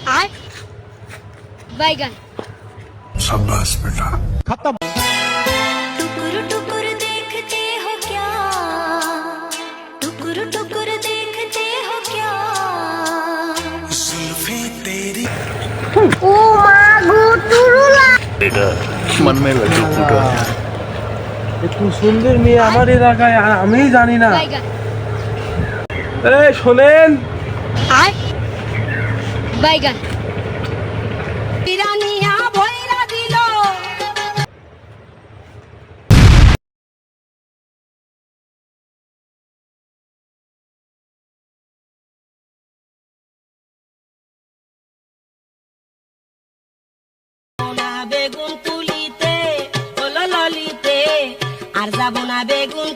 आय बैगन शाबाश बेटा खत्म। टुकुर टुकुर देखते हो क्या, टुकुर टुकुर देखते हो क्या, जुल्फे तेरी ओ मागो टुरुला बेटा मन में लड्डू फूटा একটু সুন্দর মেয়ে আমার এলাকায় আর আমি জানি না। बैगन এই শোনেন, आय बैगन পিরানিয়া ভৈরা দিল। বেগুন তুলিতে হলো ললিতে, আর যাব না বেগুন